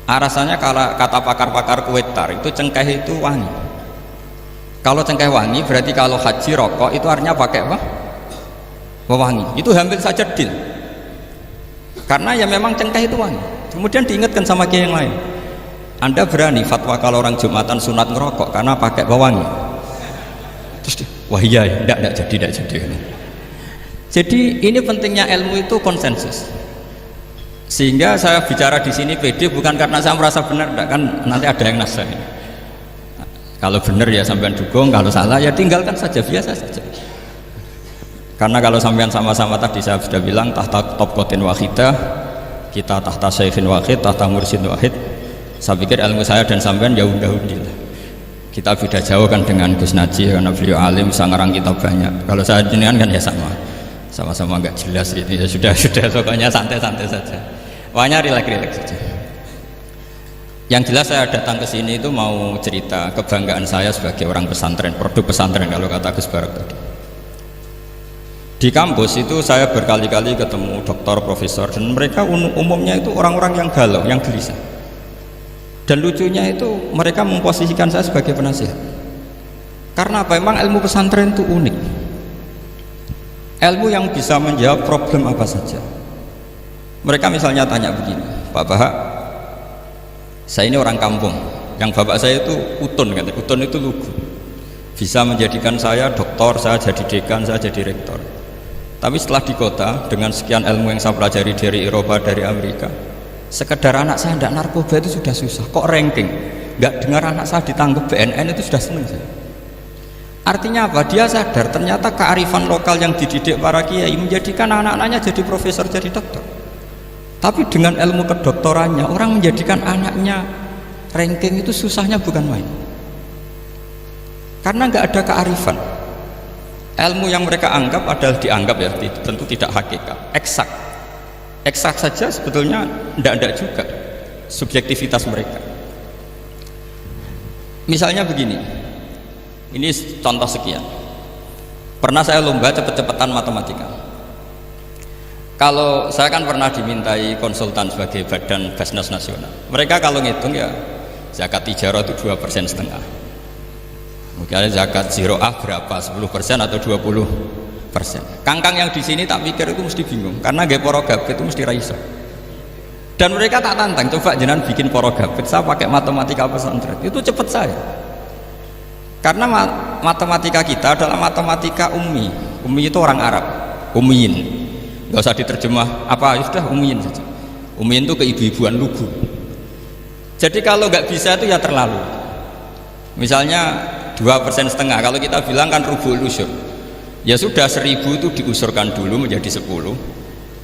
Alasannya kalau kata pakar-pakar Kuwaitar itu cengkeh itu wangi. Kalau cengkeh wangi berarti kalau haji rokok itu artinya pakai apa? Wangi. Itu hampir saja deal. Karena ya memang cengkeh itu wangi. Kemudian diingatkan sama kiai yang lain, Anda berani fatwa kalau orang Jumatan sunat ngerokok karena pakai pewangi? Terus dia, wah iya, tidak jadi. Jadi ini pentingnya ilmu itu konsensus. Sehingga saya bicara di sini pede bukan karena saya merasa benar, enggak, kan nanti ada yang nasihat. Kalau benar ya sampean dukung, kalau salah ya tinggalkan saja, biasa saja. Karena kalau sampean sama-sama tadi saya sudah bilang tahta topkotin wahidah, kita tahta syekhin wahid, tahta mursyid wahid. Saya pikir ilmu saya dan sampean ya udah-udah lah. Kita beda jauh kan dengan Gus Naji karena beliau alim, bisa ngarang kitab banyak. Kalau saya jenengan kan ya sama-sama nggak jelas gitu ya, sudah pokoknya santai-santai saja. Pokoknya rileks saja. Yang jelas saya datang ke sini itu mau cerita kebanggaan saya sebagai orang pesantren, produk pesantren kalau kata Gus Barak tadi. Di kampus itu saya berkali-kali ketemu doktor, profesor, dan mereka umumnya itu orang-orang yang galau, yang gelisah. Dan lucunya itu mereka memposisikan saya sebagai penasihat. Karena apa? Memang ilmu pesantren itu unik. Ilmu yang bisa menjawab problem apa saja. Mereka misalnya tanya begini, Pak Bahak, saya ini orang kampung, yang bapak saya itu utun, kan? Utun itu lugu, bisa menjadikan saya doktor, saya jadi dekan, saya jadi rektor. Tapi setelah di kota, dengan sekian ilmu yang saya pelajari dari Eropa, dari Amerika, sekedar anak saya tidak narkoba itu sudah susah, kok ranking? Nggak dengar anak saya ditangkap BNN itu sudah senang saya. Artinya apa? Dia sadar ternyata kearifan lokal yang dididik para kiai menjadikan anak-anaknya jadi profesor, jadi dokter. Tapi dengan ilmu kedoktorannya, orang menjadikan anaknya ranking itu susahnya bukan main. Karena nggak ada kearifan. Ilmu yang mereka anggap adalah dianggap ya, tentu tidak hakikat, eksak. Eksak saja sebetulnya tidak juga subjektivitas mereka. Misalnya begini, ini contoh sekian. Pernah saya lomba cepet-cepetan matematika. Kalau saya kan pernah dimintai konsultan sebagai badan Basnas Nasional. Mereka kalau ngitung ya zakat tijarah itu 2,5%. Mungkin zakat ziroah berapa? 10% atau 20%. Kangkang yang di sini tak pikir itu mesti bingung karena gaya porogabit itu mesti raiso. Dan mereka tak tantang, coba jenengan bikin porogabit, saya pakai matematika pesantren. Itu cepet saya. Karena matematika kita adalah matematika ummi. Ummi itu orang Arab, ummiyin. Gak usah diterjemah apa, ya sudah ummiyin saja. Ummiyin itu keibu-ibuan lugu. Jadi kalau nggak bisa itu ya terlalu. Misalnya 2,5%, kalau kita bilang kan rubul usur. Ya sudah 1.000 itu diusurkan dulu menjadi 10.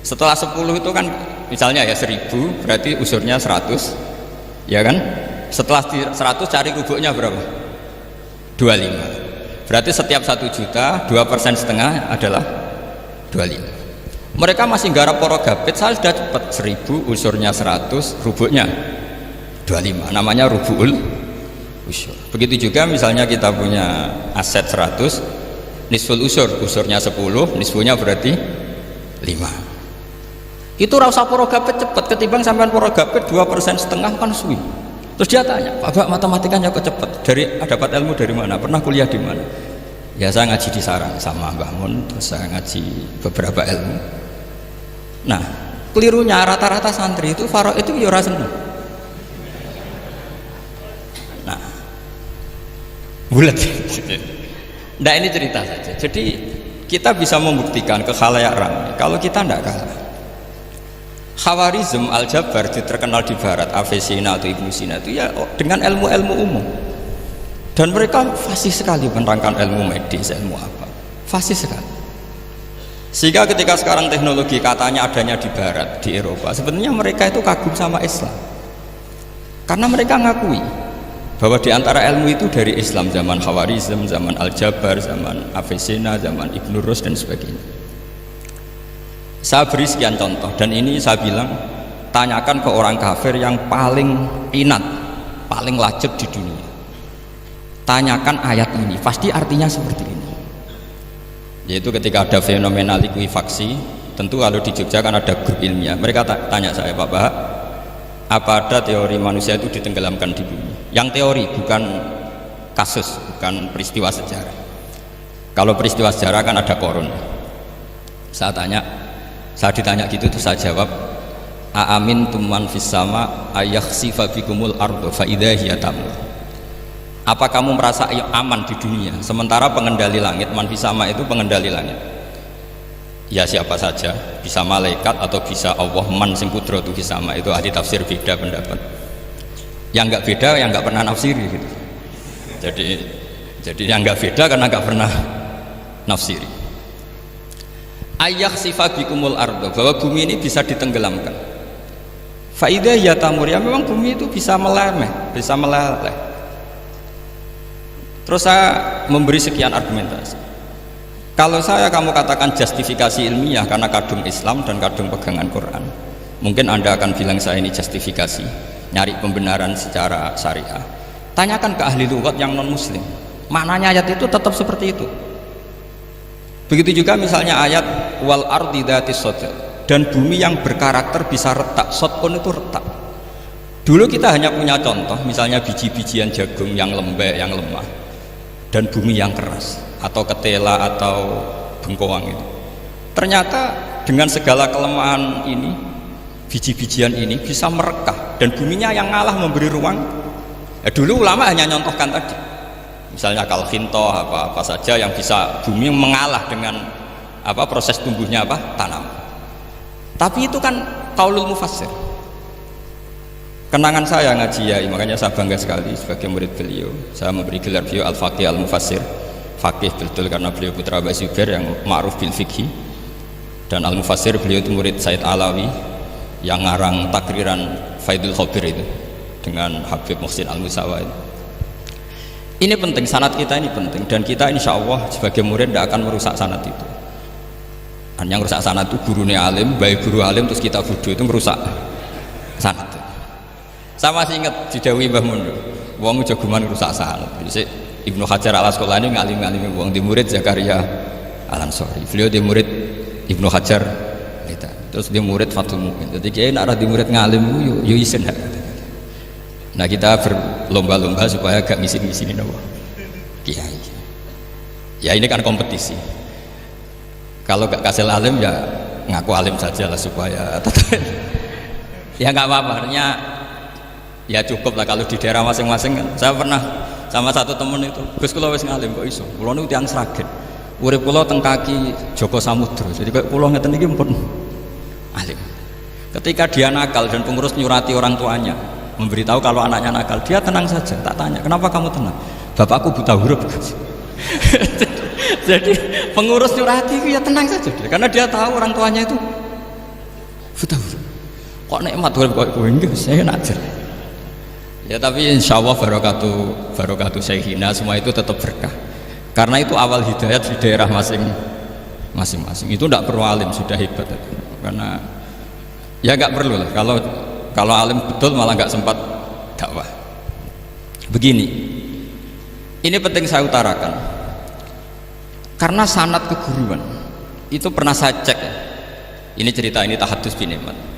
Setelah 10 itu kan misalnya ya 1.000 berarti usurnya 100. Ya kan? Setelah 100 cari rubuknya berapa? 25. Berarti setiap 1 juta 2,5% adalah 25. Mereka masih garap porogabit, saya sudah cepat 1.000 usurnya 100, rubuknya 25, namanya rubul usur. Begitu juga misalnya kita punya aset 100, nisful usur, usurnya 10, nisfunya berarti 5. Itu rasa porogabit cepat ketimbang sampean porogabit 2,5% kan suwi. Terus dia tanya, Pak matematikanya kok cepat? Dapat ilmu dari mana? Pernah kuliah di mana? Ya saya ngaji di sarang sama Mbah Mun, terus saya ngaji beberapa ilmu. Nah, kelirunya rata-rata santri itu faro itu ya ora seneng. Nah, bulat. Nah ini cerita saja. Jadi kita bisa membuktikan ke khalayak ramai kalau kita tidak kalah. Khawarizm Al-Jabar terkenal di barat, Avicenna atau Ibnu Sina itu ya dengan ilmu-ilmu umum. Dan mereka fasih sekali menerangkan ilmu medis, ilmu apa. Fasih sekali. Sehingga ketika sekarang teknologi katanya adanya di barat, di Eropa, sebenarnya mereka itu kagum sama Islam. Karena mereka ngakui bahwa di antara ilmu itu dari Islam, zaman Khawarizm, zaman Al-Jabar, zaman Avicenna, zaman Ibnu Rus dan sebagainya. Saya beri sekian contoh dan ini saya bilang tanyakan ke orang kafir yang paling inat, paling lajeb di dunia. Tanyakan ayat ini, pasti artinya seperti ini. Yaitu ketika ada fenomena likuifaksi, tentu kalau di Jogja kan ada grup ilmiah. Mereka tanya saya, Pak Bahak, apa ada teori manusia itu ditenggelamkan di bumi? Yang teori, bukan kasus, bukan peristiwa sejarah. Kalau peristiwa sejarah kan ada korun. Saya ditanya gitu, terus saya jawab, Aamin tuman fis sama ayakhsifa bikumul ardo fa idza hiya tamur. Apa kamu merasa aman di dunia sementara pengendali langit, man fis sama itu pengendali langit, ya siapa saja, bisa malaikat atau bisa Allah, man sing kudratu sama, itu ahli tafsir beda pendapat. Yang nggak beda yang nggak pernah nafsiri gitu. Jadi yang nggak beda karena nggak pernah nafsiri. Ayah sifabikumul ardo, bahwa bumi ini bisa ditenggelamkan. Faidah ya tamur, ya memang bumi itu bisa meleleh. Terus saya memberi sekian argumentasi. Kalau kamu katakan justifikasi ilmiah karena kadung Islam dan kadung pegangan Quran, mungkin Anda akan bilang saya ini justifikasi, nyari pembenaran secara syariah. Tanyakan ke ahli lughat yang non muslim, maknanya ayat itu tetap seperti itu. Begitu juga misalnya ayat wal ardi dzatis sadr, dan bumi yang berkarakter bisa retak. Sodkon itu retak. Dulu kita hanya punya contoh, misalnya biji-bijian jagung yang lembek, yang lemah, dan bumi yang keras, atau ketela atau bengkoang itu. Ternyata dengan segala kelemahan ini, biji-bijian ini bisa merekah, dan buminya yang ngalah memberi ruang. Dulu ulama hanya nyontohkan tadi, misalnya kalfintoh apa saja yang bisa bumi mengalah dengan proses tumbuhnya tanam. Tapi itu kan qaulul mufassir. Kenangan saya ngaji Yai, makanya saya bangga sekali sebagai murid beliau. Saya memberi gelar beliau al-faqih al-mufassir. Faqih betul karena beliau putra Mbah Zubair yang ma'ruf bil fikhi, dan al-mufassir beliau itu murid Said Alawi yang ngarang takriran Faidul Khabir itu dengan Habib Muhsin Al-Musawa itu. Ini penting, sanad kita ini penting, dan kita insya Allah sebagai murid tidak akan merusak sanad itu. Dan yang merusak sanad itu gurunya alim, baik guru alim terus kita bodoh, itu merusak sanad. Saya masih ingat didawi Mbah Mun, wong jagoman merusak sanad. Ibnu Hajar al-Asqalani ngalim-ngalimi wong, di murid Zakaria Al-Ansari, beliau di murid Ibnu Hajar, terus di murid Fathul Mu'in. Jadi kiai nak di murid ngalim yo isin. Nah kita berlomba-lomba supaya gak ngisi-ngisini nawa kiai. Ya ini kan kompetisi. Kalau gak kasih alim ya ngaku alim saja lah supaya ya nggak apa-apa. Ya cukup lah kalau di daerah masing-masing kan. Saya pernah sama satu temen itu, Gus kula wis ngalim kok iso. Kula niku tiyang Sragen. Urip kula teng kaki Joko Samudra. Jadi kok kula ngeten iki pun alim. Ketika dia nakal dan pengurus nyurati orang tuanya memberitahu kalau anaknya nakal, dia tenang saja. Tak tanya, "Kenapa kamu tenang?" "Bapakku buta huruf." Jadi pengurus nyurati itu ya tenang saja karena dia tahu orang tuanya itu buta huruf. Kok nikmat urip kok kowe nggih saya najar. Ya tapi insya Allah barokatuh Syekhina semua itu tetap berkah, karena itu awal hidayat di daerah masing-masing. Itu tidak perlu alim, sudah hebat itu. Karena ya nggak perlu lah, kalau alim betul malah nggak sempat dakwah. Begini, ini penting saya utarakan, karena sanad keguruan itu pernah saya cek ya. Ini cerita, ini tahadus bin Iman.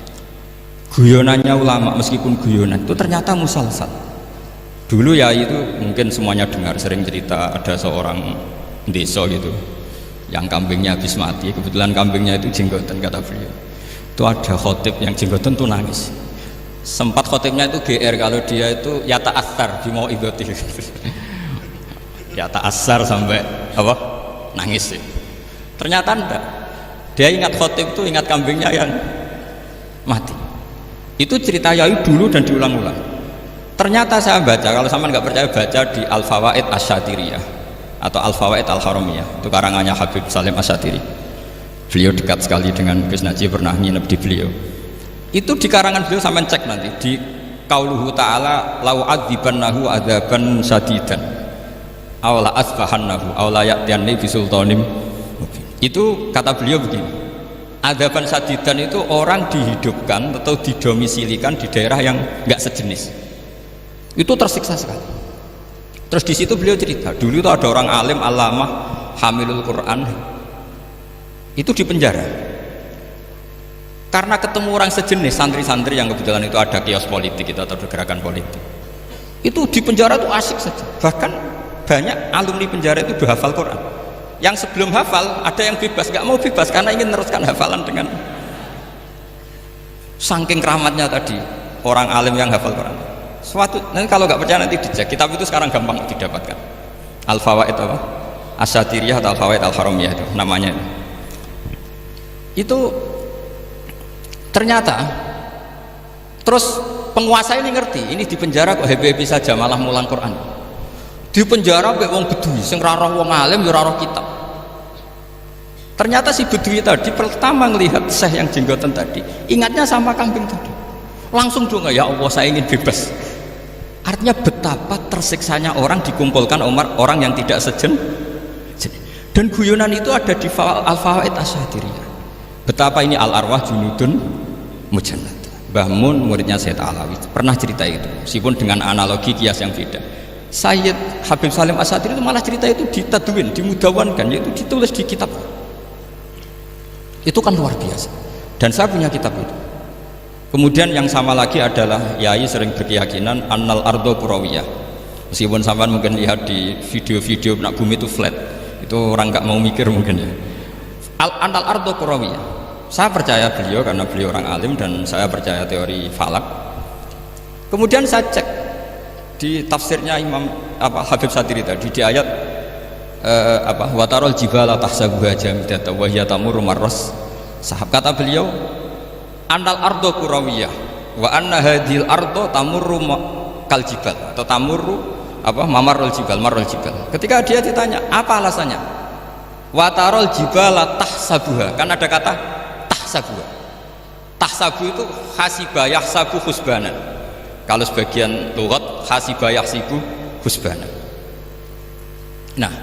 Guyonannya ulama meskipun guyonan itu ternyata musalsal. Dulu ya itu mungkin semuanya dengar, sering cerita ada seorang desa gitu yang kambingnya habis mati, kebetulan kambingnya itu jenggotan kata beliau. Itu ada khotib yang jenggotan tuh nangis. Sempat khotibnya itu GR kalau dia itu ya ta'assar di mau iboti. Ya ta'assar sampai nangis sih. Ternyata enggak. Dia ingat khotib itu, ingat kambingnya yang mati. Itu cerita Yai dulu dan diulang-ulang. Ternyata saya baca, kalau sama nggak percaya baca di Al-Fawaid Asy-Syatiriyah atau Al-Fawaid Al-Haramiyah, itu karangannya Habib Salim Asy-Syatiri. Beliau dekat sekali dengan Gus Najib, pernah nginep di beliau. Itu di karangan beliau sampai cek nanti di qauluhu ta'ala lau adzibannahu adzaban syadidan aw la asbahannahu aw la ya'tiyanni bisultanim. Itu kata beliau begini, adzaban syadidan itu orang dihidupkan atau didomisilikan di daerah yang nggak sejenis, itu tersiksa sekali. Terus di situ beliau cerita, dulu itu ada orang alim alamah hamilul Quran itu di penjara karena ketemu orang sejenis, santri-santri yang kebetulan itu ada kios politik itu atau gerakan politik. Itu di penjara itu asik saja. Bahkan banyak alumni penjara itu berhafal Quran. Yang sebelum hafal ada yang bebas, nggak mau bebas karena ingin meneruskan hafalan dengan saking keramatnya tadi orang alim yang hafal Quran. Nanti kalau nggak percaya nanti dicek, kitab itu sekarang gampang didapatkan. Al-Fawaid Asy-Syatiriyah atau Al-Fawaid Al-Haramiyah itu namanya. Itu ternyata terus penguasa ini ngerti, ini di penjara kok happy-happy saja malah mulang Quran. Di penjara mbek wong bedui sing ora roh wong alim ya ora roh kitab. Ternyata si bedui tadi pertama melihat syekh yang jenggotan tadi, ingatnya sama kambing tadi. Langsung dong, ya Allah saya ingin bebas. Artinya betapa tersiksanya orang dikumpulkan orang yang tidak sejen. Dan guyonan itu ada di Al-Fawaid Asy-Syadiriyah. Betapa ini al-arwah junudun mujannad. Mbah Mun muridnya Sayyid Alawi pernah cerita itu, meskipun dengan analogi kias yang beda. Sayyid Habib Salim Asy-Syadzili itu malah cerita itu ditadwin, dimudawankan, yaitu ditulis di kitab. Itu kan luar biasa. Dan saya punya kitab itu. Kemudian yang sama lagi adalah Yai sering berkeyakinan annal ardo kurawiyah. Meskipun sampean mungkin lihat di video-video nak bumi itu flat, itu orang nggak mau mikir mungkin ya. Annal ardo kurawiyah. Saya percaya beliau karena beliau orang alim dan saya percaya teori falak. Kemudian saya cek di tafsirnya Imam Habib Syadzili tadi di ayat watarol jibala tahsabuha jamidatan wa hiya tamurru marras sahab, kata beliau annal ardo kurawiyah wa anna hadhil ardo tamurru kal jibal atau tamurru mamarul jibal marul jibal. Ketika dia ditanya apa alasannya, watarol jibala tahsabuha, kan ada kata tahsabuha. Tahsabu itu hasibah yahsabu husbanan. Kalau sebagian lughat hasibah yahsibu husbanan. Nah,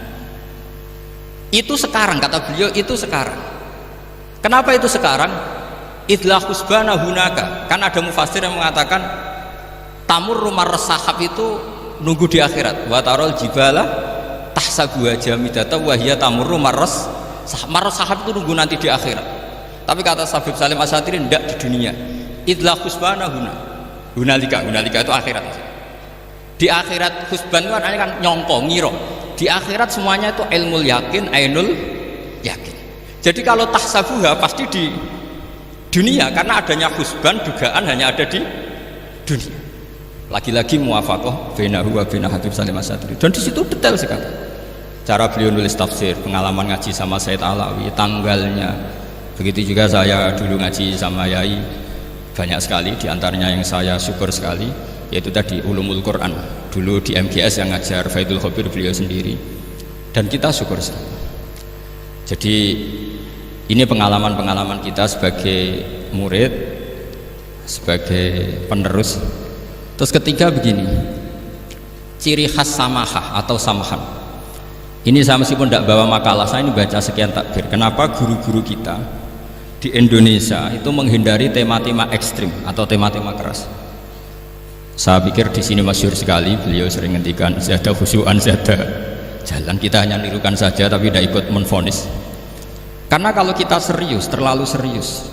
itu sekarang, kata beliau, itu sekarang. Kenapa itu sekarang? Idlah husbana hunaka. Kan ada mufassir yang mengatakan tamurru marras sahab itu nunggu di akhirat. Wa tarol jibala tahsabuha jamidatan wa hiya tamurru marras sahab. Marras sahab itu nunggu nanti di akhirat. Tapi kata Habib Salim Asy-Syadzili tidak di dunia. Idlah husbana hunalika itu akhirat. Di akhirat husban itu kan nyongko, ngiro. Di akhirat semuanya itu ilmul yakin, ainul yakin. Jadi kalau tahsabuha pasti di dunia, karena adanya husban dugaan hanya ada di dunia. Lagi-lagi muwafaqah bainahu wa bain Habib Salim Asy-Syadzili. Dan di situ detail sekali. Cara beliau nulis tafsir, pengalaman ngaji sama Sayyid Alawi, tanggalnya. Begitu juga saya dulu ngaji sama Yai banyak sekali, diantaranya yang saya syukur sekali yaitu tadi ulumul Quran. Dulu di MGS yang ngajar Faidul Khabir beliau sendiri, dan kita syukur sekali. Jadi ini pengalaman-pengalaman kita sebagai murid, sebagai penerus. Terus ketiga begini, ciri khas samahah atau samahan. Ini saya meskipun tidak bawa makalah, saya ini baca sekian takbir. Kenapa guru-guru kita di Indonesia itu menghindari tema-tema ekstrim atau tema-tema keras? Saya pikir di sini masyhur sekali, beliau sering ngendikan zada khusyu'an zada jalan. Kita hanya nirukan saja tapi tidak ikut menvonis. Karena kalau kita serius, terlalu serius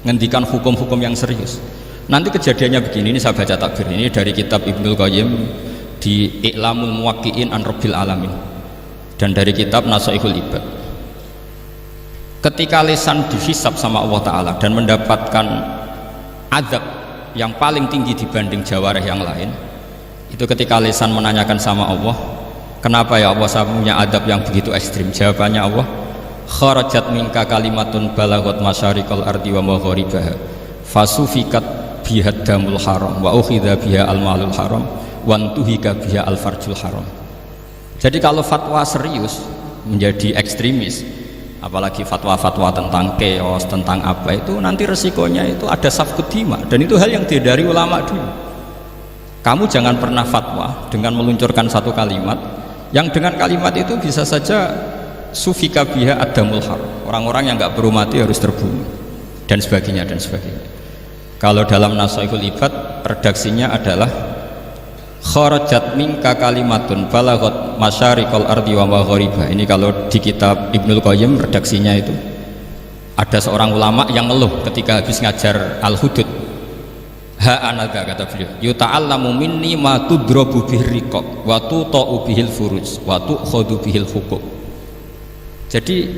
ngendikan hukum-hukum yang serius, nanti kejadiannya begini. Ini saya baca takbir ini dari kitab Ibnul Qayyim di I'lamul Muwaqqi'in an Rabbil Alamin dan dari kitab Nasaihul Ibad. Ketika lisan dihisab sama Allah Ta'ala dan mendapatkan azab yang paling tinggi dibanding jawarih yang lain, itu ketika lisan menanyakan sama Allah, kenapa ya Allah saya punya azab yang begitu ekstrim? Jawabannya Allah, kharajat minka kalimatun balagot masyariqal ardi wa magharibaha fasufikat bihad damul haram wa ukhidha biha al-malul haram wa antuhika biha al-farjul haram. Jadi kalau fatwa serius menjadi ekstremis, apalagi fatwa-fatwa tentang chaos, tentang apa, itu nanti resikonya itu ada safkut dima, dan itu hal yang dihindari ulama dulu. Kamu jangan pernah fatwa dengan meluncurkan satu kalimat yang dengan kalimat itu bisa saja sufika biha adamul haram, orang-orang yang nggak perlu mati harus terbunuh dan sebagainya dan sebagainya. Kalau dalam Nasaihul Ibad redaksinya adalah kharajat minka kalimatun balagot masyariqal ardi wa magharibaha. Ini kalau di kitab Ibnul Qayyim redaksinya itu ada seorang ulama yang ngeluh ketika habis ngajar Al-Hudud. Ha anaga, kata beliau, yuta'allamu minni ma tudrabu bihir riqab wa tuta'u bihil furuj wa tu'khadhu bihil huquq. Jadi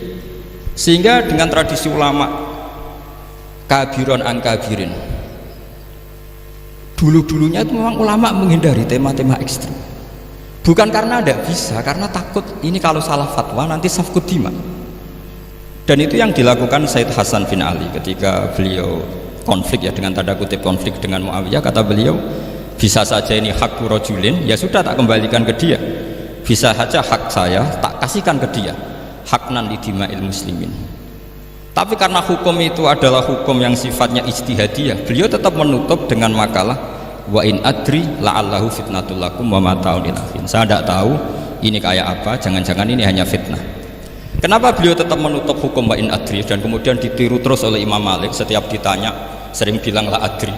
sehingga dengan tradisi ulama kabiron an kabirin, dulu-dulunya itu memang ulama menghindari tema-tema ekstrim, bukan karena tidak bisa, karena takut ini kalau salah fatwa nanti safkut dima. Dan itu yang dilakukan Said Hasan bin Ali ketika beliau konflik ya, dengan tanda kutip konflik dengan Muawiyah. Kata beliau, bisa saja ini hak rajulin, ya sudah tak kembalikan ke dia. Bisa saja hak saya tak kasihkan ke dia, haknan lidima'il muslimin. Tapi karena hukum itu adalah hukum yang sifatnya ijtihadiyah, beliau tetap menutup dengan makalah wa in adri la'allahu fitnatul lakum wa mata'un ilafin. Saya tidak tahu ini kayak apa, jangan-jangan ini hanya fitnah. Kenapa beliau tetap menutup hukum wa in adri dan kemudian ditiru terus oleh Imam Malik, setiap ditanya sering bilang la adri,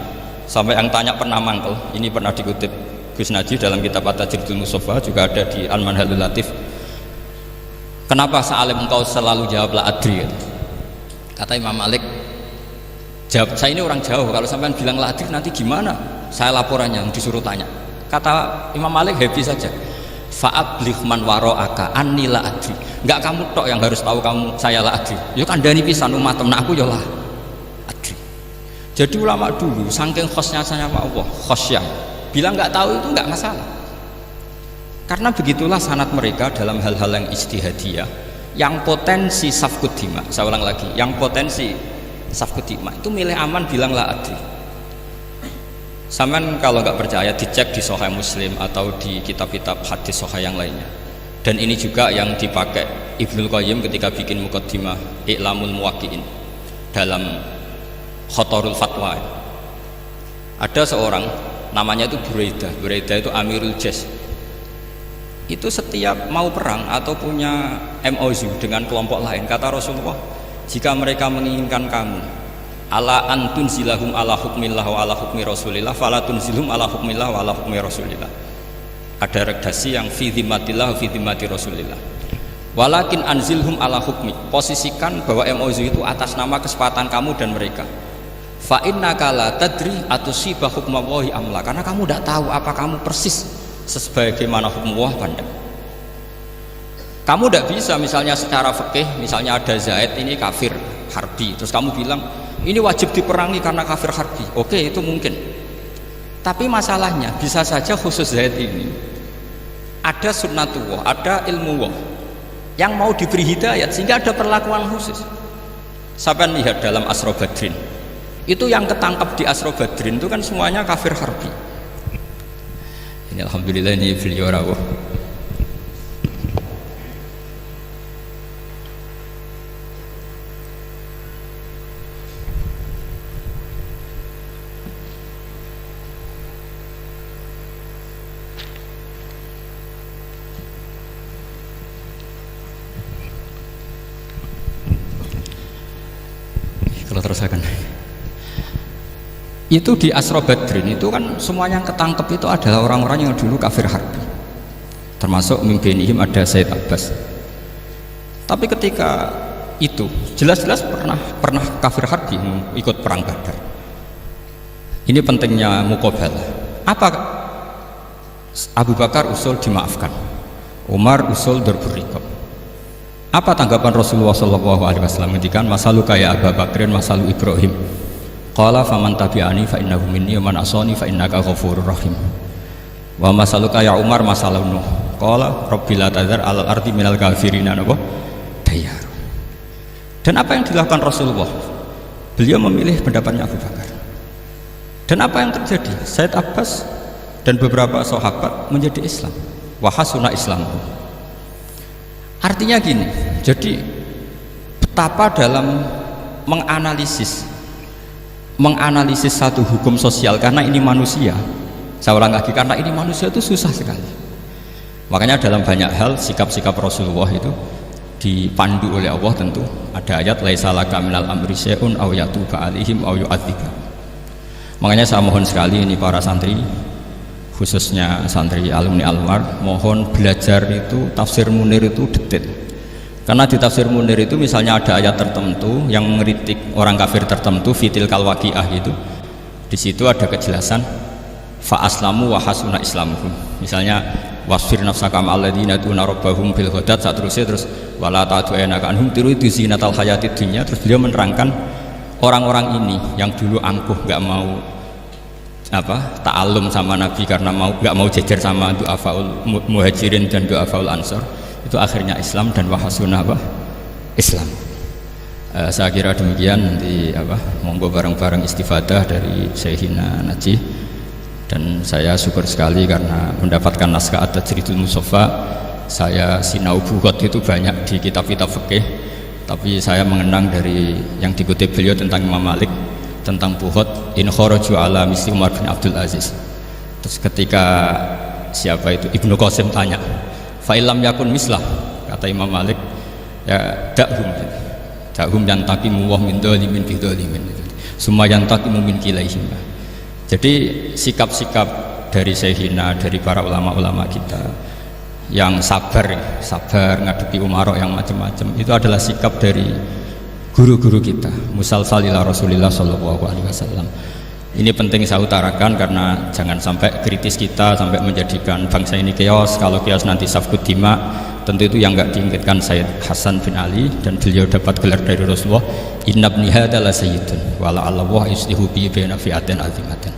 sampai yang tanya pernah mangkel. Ini pernah dikutip Gus Najih dalam kitab At-Tajridul Mustafa, juga ada di Al-Manhalul Latif. Kenapa Sa'alim engkau selalu jawab la adri? Kata Imam Malik, jawab, saya ini orang jauh, kalau sampean bilang la adri nanti gimana saya laporannya, disuruh tanya. Kata Imam Malik, happy saja, fa'ablih man waro'aka anni la adri. Enggak kamu tok yang harus tahu kamu saya la adri, yuk kandani pisan umat temen aku ya la adri. Jadi ulama dulu saking khosnya sama Allah, khosyah, bilang enggak tahu itu enggak masalah, karena begitulah sanad mereka dalam hal-hal yang ijtihadiyah, yang potensi safkud dima. Saya ulang lagi, yang potensi safkud dima itu milih aman bilang la adri. Saman kalau nggak percaya dicek di Sahih Muslim atau di kitab-kitab hadis Sahih yang lainnya. Dan ini juga yang dipakai Ibnul Qayyim ketika bikin Muqaddimah I'lamul Muwaqqi'in dalam Khotorul Fatwa. Ada seorang namanya itu Buraidah. Buraidah itu Amirul Jaysh. Itu setiap mau perang atau punya MOU dengan kelompok lain, kata Rasulullah, jika mereka menginginkan kamu ala antun zilahum ala hukmillah wa ala hukmi rasulillah fala tunzilhum ala hukmillah wa ala hukmi rasulillah. Ada redaksi yang fi dhimmatillah fi dhimmati rasulillah, walakin anzilhum ala hukmi, posisikan bahwa MOU itu atas nama kesepakatan kamu dan mereka. Fa innaka la tadri atusiba hukmallahi amla, karena kamu tidak tahu apa kamu persis sebagaimana hukum Allah pandang. Kamu tidak bisa misalnya secara fikih, misalnya ada Zaid ini kafir harbi, terus kamu bilang ini wajib diperangi karena kafir harbi. Oke, itu mungkin. Tapi masalahnya bisa saja khusus Zaid ini ada sunnatullah, ada ilmu Allah yang mau diberi hidayat sehingga ada perlakuan khusus. Sampai lihat dalam Asra Badrin, itu yang ketangkap di Asra Badrin itu kan semuanya kafir harbi. Ini alhamdulillah ini beliau rawuh. Kalau terusakan itu di Asra Badrin itu kan semuanya yang ketangkep itu adalah orang-orang yang dulu kafir harbi, termasuk mimpinihim ada Said Abbas. Tapi ketika itu jelas-jelas pernah kafir harbi ikut perang Badar. Ini pentingnya muqabalah. Apa Abu Bakar usul dimaafkan, Umar usul darbur riqab. Apa tanggapan Rasulullah SAW ketika masaluka ya Abu Bakrin masalu Ibrahim, qala faman tabi'ani fa innahu minni wa man asani fa innaka ghafurur rahim. Wa masaluka ya Umar masalu Nuh, qala rabbil la tadzar alal ardi minal kafirina dayar. Dan apa yang dilakukan Rasulullah? Beliau memilih pendapatnya Abu Bakar. Dan apa yang terjadi? Said Abbas dan beberapa sahabat menjadi Islam. Wa hasuna Islam. Artinya gini, jadi betapa dalam menganalisis satu hukum sosial, karena ini manusia, saya ulang lagi, karena ini manusia itu susah sekali. Makanya dalam banyak hal sikap-sikap Rasulullah itu dipandu oleh Allah. Tentu ada ayat laisa laka minal amri syai'un aw yatuba alaihim aw yu'adzibah. Makanya saya mohon sekali ini para santri, khususnya santri alumni Almar, mohon belajar itu tafsir Munir itu detail. Karena di tafsir Munir itu misalnya ada ayat tertentu yang mengkritik orang kafir tertentu, fitil kalwaqiah gitu. Di situ ada kejelasan fa aslamu wa hasuna islamuhum. Misalnya wasfir nafsaka ma'al ladzina tuna rabbahum bil ghadat, seterusnya terus wala ta'tu'ana anhum turidu zinatal hayatid dunya. Terus beliau menerangkan orang-orang ini yang dulu angkuh enggak mau ta'alum sama Nabi karena nggak mau jejer sama du'afaul muhajirin dan du'afaul ansor, itu akhirnya Islam dan wahasuna Islam. Saya kira demikian, nanti monggo bareng-bareng istifadah dari Syekhina Najih. Dan saya syukur sekali karena mendapatkan naskah At-Tajridul Mushaffa. Saya sinau buhot itu banyak di kitab-kitab fikih, tapi saya mengenang dari yang dikutip beliau tentang Imam Malik, tentang buhot in kharaju ala misli Umar bin Abdul Aziz. Terus ketika siapa itu Ibnu Qasim tanya, fa'ilam yakun mislah, kata Imam Malik, ya dakhum yantaqimu wa min dzalimin bi dzalimin, summa yantaqimu min kilaihim. Jadi sikap-sikap dari Syekhina, dari para ulama-ulama kita yang sabar ngadepi umarok yang macam-macam, itu adalah sikap dari guru-guru kita musalsal ila Rasulillah sallallahu alaihi wasallam. Ini penting saya utarakan karena jangan sampai kritis kita sampai menjadikan bangsa ini keos. Kalau keos nanti safkut dima, tentu itu yang enggak diinginkan Sayyid Hasan bin Ali, dan beliau dapat gelar dari Rasulullah, inna ibni hadza la sayyidun wa la'allahu yuslihu bi baina fi'atin azimatin.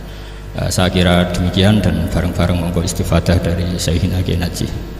Saya kira demikian, dan bareng-bareng monggo istifadah dari Syekhina Najih.